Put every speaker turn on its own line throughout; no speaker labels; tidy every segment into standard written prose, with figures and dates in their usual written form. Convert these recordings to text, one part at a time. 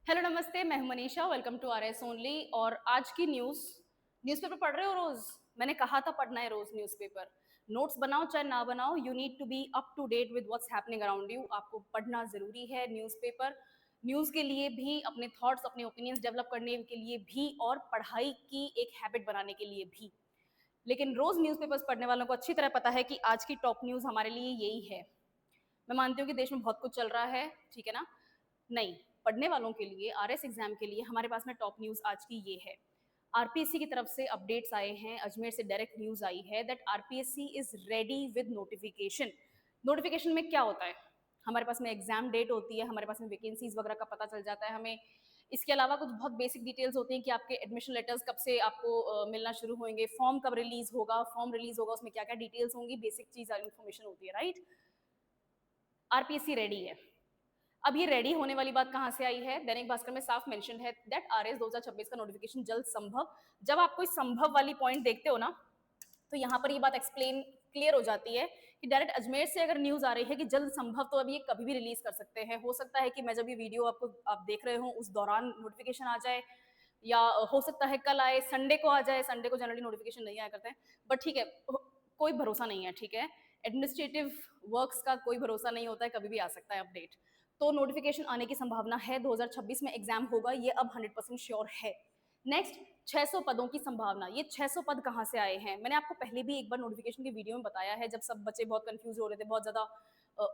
Hello नमस्ते, मैं हूं Manisha. Welcome to R S only. और आज की न्यूज़पेपर पढ़ रहे हो रोज? मैंने कहा था पढ़ना है रोज न्यूज़पेपर। नोट्स बनाओ चाहे ना बनाओ, you need to be up to date with what's happening around you. आपको पढ़ना जरूरी है न्यूज़पेपर, न्यूज़ के लिए भी, अपने थॉट्स अपने ओपिनियंस डेवलप करने के लिए भी, और पढ़ाई की एक हैबिट बनाने के लिए भी। लेकिन रोज न्यूज़पेपर्स पढ़ने वालों को अच्छी तरह पता है कि आज की टॉप न्यूज़ हमारे लिए यही है। मैं मानती हूँ कि देश में बहुत कुछ चल रहा है, ठीक है ना? नहीं, पढ़ने वालों के लिए, आरएस एग्जाम के लिए हमारे पास में टॉप न्यूज़ आज की ये है। आरपीएससी की तरफ से अपडेट्स आए हैं, अजमेर से डायरेक्ट न्यूज़ आई है that RPSC is ready with notification. Notification में क्या होता है? हमारे पास में एग्जाम डेट होती है, हमारे पास में वैकेंसीज वगैरह का पता चल जाता है हमें। इसके अलावा कुछ बहुत बेसिक डिटेल्स होती हैं कि आपके एडमिशन लेटर्स कब से आपको मिलना शुरू होंगे, फॉर्म कब रिलीज होगा, फॉर्म रिलीज होगा उसमें क्या क्या डिटेल्स होंगी, बेसिक चीज इन्फॉर्मेशन होती है, राइट? आरपीएससी रेडी है। अब ये रेडी होने वाली बात कहां से आई है? दैनिक भास्कर में साफ मेंशन है दैट आरएस 2026 का नोटिफिकेशन जल्द संभव। जब आप कोई संभव वाली पॉइंट देखते हो ना, तो यहाँ पर ये बात एक्सप्लेन क्लियर हो जाती है कि डायरेक्ट अजमेर से अगर न्यूज आ रही है कि जल्द संभव, तो अब ये कभी भी रिलीज कर सकते हैं। हो सकता है कि मैं जब ये वीडियो आप देख रहे हो उस दौरान नोटिफिकेशन आ जाए, या हो सकता है कल आए, संडे को आ जाए। संडे को जनरली नोटिफिकेशन नहीं आया करते हैं, बट ठीक है, कोई भरोसा नहीं है, ठीक है? एडमिनिस्ट्रेटिव वर्क्स का कोई भरोसा नहीं होता है, कभी भी आ सकता है अपडेट। तो नोटिफिकेशन आने की संभावना है, 2026 में एग्जाम होगा, ये अब 100% श्योर है। नेक्स्ट, 600 पदों की संभावना। ये 600 पद कहाँ से आए हैं? मैंने आपको पहले भी एक बार नोटिफिकेशन की वीडियो में बताया है, जब सब बच्चे बहुत कंफ्यूज हो रहे थे, बहुत ज्यादा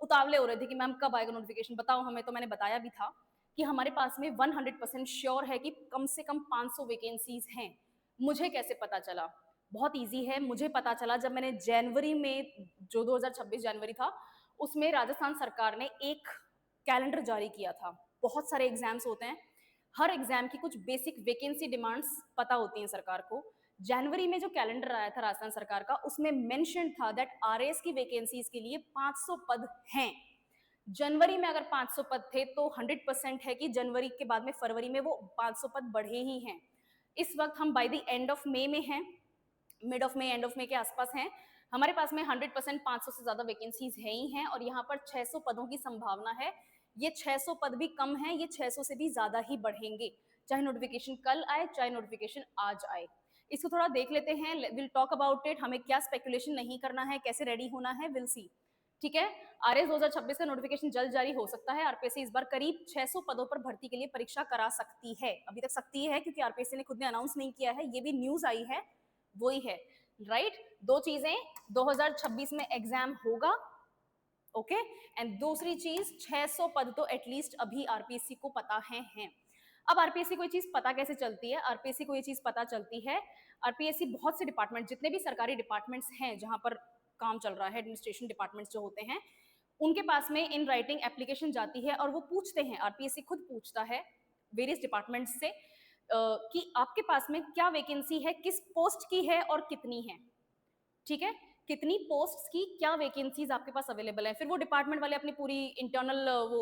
उतावले हो रहे थे कि मैम कब आएगा नोटिफिकेशन, बताओ हमें। तो मैंने बताया भी था कि हमारे पास में 100% श्योर है कि कम से कम 500 वैकेंसीज हैं। मुझे कैसे पता चला? बहुत इजी है। मुझे पता चला जब मैंने जनवरी में, जो 2026 जनवरी था, उसमें राजस्थान सरकार ने एक कैलेंडर जारी किया था। बहुत सारे एग्जाम्स होते हैं, हर एग्जाम की कुछ बेसिक वैकेंसी डिमांड्स पता होती हैं सरकार को। जनवरी में जो कैलेंडर आया था राजस्थान सरकार का, उसमें मेंशन था दैट आरएस की वैकेंसीज के लिए 500 पद हैं। जनवरी में अगर 500 पद थे तो 100% है कि जनवरी के बाद में फरवरी में वो 500 पद बढ़े ही हैं। इस वक्त हम by the end of May में हैं, mid of May, end of May के आसपास हैं। हमारे पास में 100% 500 से ज्यादा वैकेंसीज है ही हैं, और यहाँ पर 600 पदों की संभावना है। ये 600 पद भी कम है, ये 600 से भी ज्यादा ही बढ़ेंगे, चाहे नोटिफिकेशन कल आए चाहे नोटिफिकेशन आज आए। इसको थोड़ा देख लेते हैं, विल टॉक अबाउट इट। हमें क्या स्पेकुलेशन नहीं करना है, कैसे रेडी होना है, विल सी। ठीक है? आरएस 2026 का नोटिफिकेशन जल्द जारी हो सकता है। आरपीएससी इस बार करीब 600 पदों पर भर्ती के लिए परीक्षा करा सकती है। अभी तक सकती है क्योंकि आरपीएससी ने खुद ने अनाउंस नहीं किया है, ये भी न्यूज आई है, वही है, राइट? दो चीजें, 2026 में एग्जाम होगा, ओके, एंड दूसरी चीज 600 पद तो एटलीस्ट अभी आरपीएससी को पता है। अब आरपीएससी को ये चीज पता कैसे चलती है? आरपीएससी को ये चीज पता चलती है, आरपीएससी बहुत से डिपार्टमेंट, जितने भी सरकारी डिपार्टमेंट्स हैं जहां पर काम चल रहा है, एडमिनिस्ट्रेशन डिपार्टमेंट्स जो होते हैं, उनके पास में इन राइटिंग एप्लीकेशन जाती है, और वो पूछते हैं, आरपीएससी खुद पूछता है वेरियस डिपार्टमेंट्स से कि आपके पास में क्या वैकेंसी है, किस पोस्ट की है और कितनी है। ठीक है? कितनी पोस्ट्स की क्या वैकेंसीज आपके पास अवेलेबल है। फिर वो डिपार्टमेंट वाले अपनी पूरी इंटरनल वो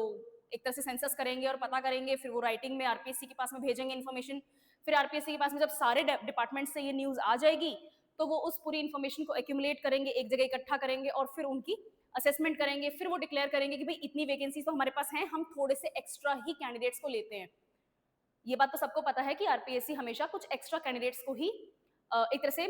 एक तरह से सेंसस करेंगे और पता करेंगे, फिर वो राइटिंग में आरपीएससी के पास में भेजेंगे इन्फॉर्मेशन। फिर आरपीएससी के पास में जब सारे डिपार्टमेंट से ये न्यूज आ जाएगी, तो वो उस पूरी इन्फॉर्मेशन को एक्यूमुलेट करेंगे, एक जगह इकट्ठा करेंगे, और फिर उनकी असेसमेंट करेंगे। फिर वो डिक्लेयर करेंगे कि भाई इतनी वैकेंसीज तो हमारे पास हैं, हम थोड़े से एक्स्ट्रा ही कैंडिडेट्स को लेते हैं। ये बात तो सबको पता है कि आरपीएससी हमेशा कुछ एक्स्ट्रा कैंडिडेट्स को ही एक तरह से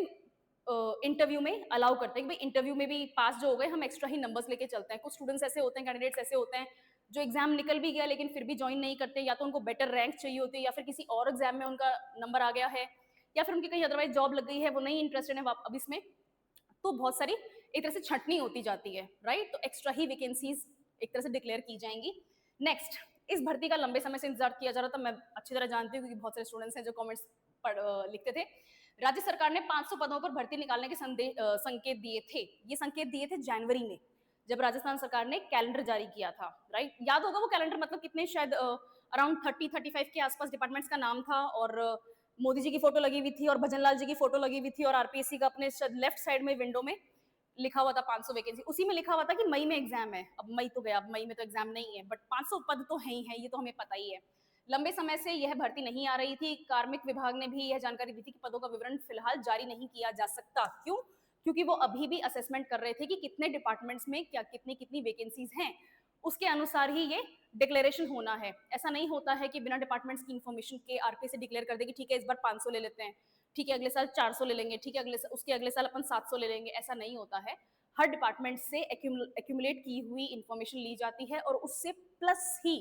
इंटरव्यू में अलाउ करते हैं कि भाई इंटरव्यू में भी पास जो हो गए, हम एक्स्ट्रा ही नंबर्स लेके चलते हैं। कुछ स्टूडेंट्स ऐसे होते हैं, कैंडिडेट्स ऐसे होते हैं जो एग्जाम निकल भी गया लेकिन फिर भी ज्वाइन नहीं करते, या तो उनको बेटर रैंक चाहिए होती है, या फिर किसी और एग्जाम में उनका नंबर आ गया है, या फिर उनकी कहीं अदरवाइज जॉब लग गई है, वो नहीं इंटरेस्टेड है अब इसमें। तो बहुत सारी एक तरह से छंटनी होती जाती है, राइट? तो एक्स्ट्रा ही वैकेंसीज एक तरह से डिक्लेयर की जाएंगी। नेक्स्ट, इस भर्ती का लंबे समय से इंतजार किया जा रहा था, मैं अच्छी तरह जानती हूँ क्योंकि बहुत सारे स्टूडेंट्स हैं जो कमेंट्स लिखते थे। राज्य सरकार ने 500 पदों पर भर्ती निकालने के संकेत दिए थे। ये संकेत दिए थे जनवरी में, जब राजस्थान सरकार ने कैलेंडर जारी किया था, राइट? याद होगा वो कैलेंडर, मतलब कितने, शायद अराउंड 30-35 के आसपास डिपार्टमेंट्स का नाम था, और मोदी जी की फोटो लगी हुई थी और भजनलाल जी की फोटो लगी हुई थी, और आरपीएससी का अपने लेफ्ट साइड में विंडो में लिखा हुआ था 500 वैकेंसी। उसी में लिखा हुआ था कि मई में एग्जाम है। अब मई तो गया, अब मई में तो एग्जाम नहीं है, बट 500 पद तो है ही है, ये तो हमें पता ही है। लंबे समय से यह भर्ती नहीं आ रही थी। कार्मिक विभाग ने भी यह जानकारी दी थी कि पदों का विवरण फिलहाल जारी नहीं किया जा सकता। क्यों? क्योंकि वो अभी भी असेसमेंट कर रहे थे कि कितने डिपार्टमेंट्स में क्या कितनी कितनी वैकेंसीज हैं, उसके अनुसार ही ये डिक्लेरेशन होना है। ऐसा नहीं होता है कि बिना डिपार्टमेंट्स की इन्फॉर्मेशन के आरपीएससी डिक्लेयर कर देगी ठीक है इस बार 500 ले लेते हैं, ठीक है अगले साल 400 ले लेंगे, ठीक है उसके अगले साल अपन 700 ले लेंगे, ऐसा नहीं होता है। हर डिपार्टमेंट से एक्यूमुलेट की हुई इंफॉर्मेशन ली जाती है और उससे प्लस ही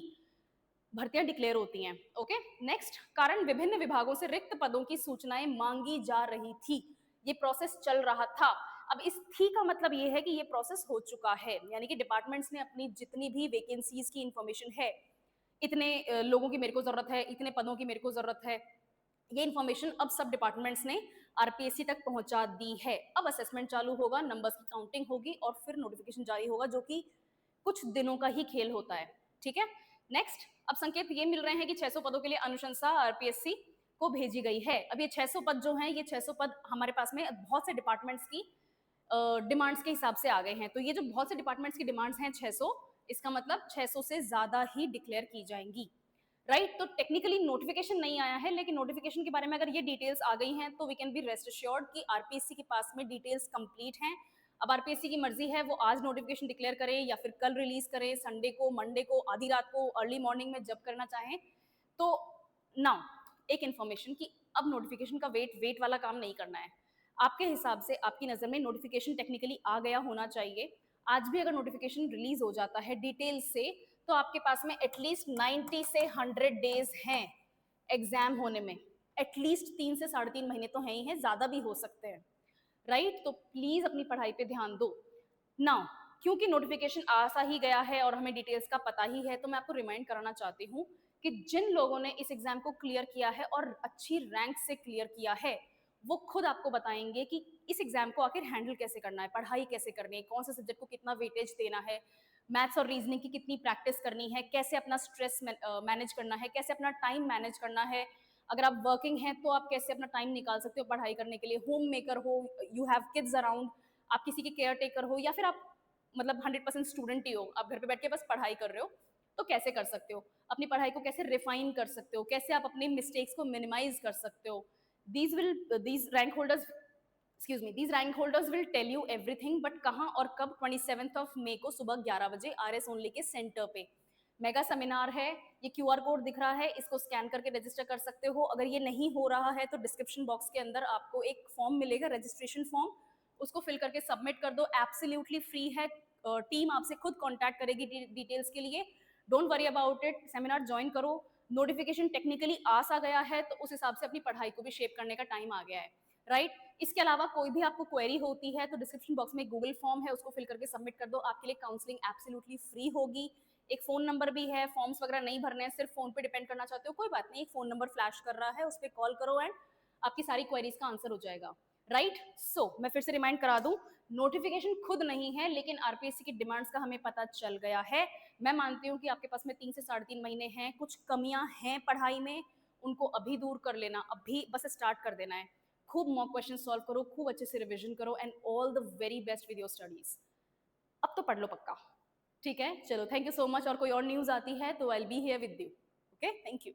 भर्तियां डिक्लेयर होती हैं। ओके, नेक्स्ट, कारण विभिन्न विभागों से रिक्त पदों की सूचनाएं मांगी जा रही थी, ये प्रोसेस चल रहा था। अब इस थी का मतलब ये है कि ये प्रोसेस हो चुका है, यानी कि डिपार्टमेंट्स ने अपनी जितनी भी वैकेंसीज की इंफॉर्मेशन है, इतने लोगों की मेरे को जरूरत है, इतने पदों की मेरे को जरूरत है, ये इन्फॉर्मेशन अब सब डिपार्टमेंट्स ने आरपीएससी तक पहुंचा दी है। अब असेसमेंट चालू होगा, नंबर्स की काउंटिंग होगी और फिर नोटिफिकेशन जारी होगा, जो कि कुछ दिनों का ही खेल होता है। ठीक है, नेक्स्ट, अब संकेत ये मिल रहे हैं कि 600 पदों के लिए अनुशंसा आरपीएससी को भेजी गई है। अब ये 600 पद जो हैं, ये 600 पद हमारे पास में बहुत से डिपार्टमेंट्स की डिमांड्स के हिसाब से आ गए हैं। तो ये जो बहुत से डिपार्टमेंट्स की डिमांड्स हैं 600, इसका मतलब 600 से ज्यादा ही डिक्लेयर की जाएंगी, राइट। तो टेक्निकली नोटिफिकेशन नहीं आया है, लेकिन नोटिफिकेशन के बारे में अगर ये डिटेल्स आ गई हैं तो we can be rest assured कि आरपीएससी के पास में डिटेल्स कंप्लीट हैं। अब आरपीएससी की मर्जी है, वो आज नोटिफिकेशन डिक्लेयर करे या फिर कल रिलीज करे, संडे को, मंडे को, आधी रात को, अर्ली मॉर्निंग में, जब करना चाहें। तो नाउ एक इन्फॉर्मेशन कि अब नोटिफिकेशन का वेट वाला काम नहीं करना है। आपके हिसाब से, आपकी नज़र में नोटिफिकेशन टेक्निकली आ गया होना चाहिए। आज भी अगर नोटिफिकेशन रिलीज हो जाता है डिटेल से, तो आपके पास में एटलीस्ट 90 से 100 डेज हैं एग्जाम होने में। एटलीस्ट 3 से 3.5 महीने तो हैं ही हैं, ज्यादा भी हो सकते हैं, राइट। तो प्लीज अपनी पढ़ाई पे ध्यान दो। नाउ, क्योंकि नोटिफिकेशन आ सा ही गया है और हमें डिटेल्स का पता ही है, तो मैं आपको रिमाइंड कराना चाहती हूँ कि जिन लोगों ने इस एग्जाम को क्लियर किया है और अच्छी रैंक से क्लियर किया है, वो खुद आपको बताएंगे कि इस एग्जाम को आखिर हैंडल कैसे करना है, पढ़ाई कैसे करनी है, कौन से सब्जेक्ट को कितना वेटेज देना है, मैथ्स और रीजनिंग की कितनी प्रैक्टिस करनी है, कैसे अपना स्ट्रेस मैनेज करना है, कैसे अपना टाइम मैनेज करना है। अगर आप वर्किंग हैं तो आप कैसे अपना टाइम निकाल सकते हो पढ़ाई करने के लिए, होम मेकर हो, यू हैव किड्स अराउंड, आप किसी के केयर टेकर हो, या फिर आप मतलब 100% स्टूडेंट ही हो, आप घर पे बैठ के बस पढ़ाई कर रहे हो, तो कैसे कर सकते हो, अपनी पढ़ाई को कैसे रिफाइन कर सकते हो, कैसे आप अपने मिस्टेक्स को मिनिमाइज कर सकते हो। these rank holders will tell you everything, but कहाँ और कब? 27 मई को सुबह 11 बजे RS ओनली के सेंटर पे मेगा सेमिनार है। ये QR कोड दिख रहा है, इसको स्कैन करके रजिस्टर कर सकते हो। अगर ये नहीं हो रहा है तो डिस्क्रिप्शन बॉक्स के अंदर आपको एक फॉर्म मिलेगा, रजिस्ट्रेशन फॉर्म, उसको फिल करके सबमिट कर दो। एब्सोल्युटली फ्री है, टीम आपसे खुद कांटेक्ट करेगी डिटेल्स के लिए। Don't worry about it, seminar join करो। नोटिफिकेशन टेक्निकली आ सा गया है, तो उस हिसाब से अपनी पढ़ाई को भी शेप करने का टाइम आ गया है, राइट। इसके अलावा कोई भी आपको क्वेरी होती है तो डिस्क्रिप्शन बॉक्स में गूगल फॉर्म है, उसको फिल करके सबमिट कर दो। आपके लिए काउंसलिंग एब्सोल्युटली फ्री होगी। एक फोन नंबर भी है, फॉर्म्स वगैरह नहीं भरने हैं, सिर्फ फोन पे डिपेंड करना चाहते हो, कोई बात नहीं, एक फोन नंबर फ्लैश कर रहा है, उस पर कॉल करो एंड आपकी सारी क्वेरीज का आंसर हो जाएगा, राइट। सो मैं फिर से रिमाइंड करा दूं, नोटिफिकेशन खुद नहीं है, लेकिन आरपीएससी की डिमांड्स का हमें पता चल गया है। मैं मानती हूँ कि आपके पास में 3 से 3.5 महीने हैं, कुछ कमियां हैं पढ़ाई में, उनको अभी दूर कर लेना, अभी बस स्टार्ट कर देना है। खूब मॉक क्वेश्चन सॉल्व करो, खूब अच्छे से रिविजन करो and all the very best with your studies. अब तो पढ़ लो पक्का, ठीक है। चलो, थैंक यू सो मच। और कोई और न्यूज आती है तो I will be here with you. Okay, thank you.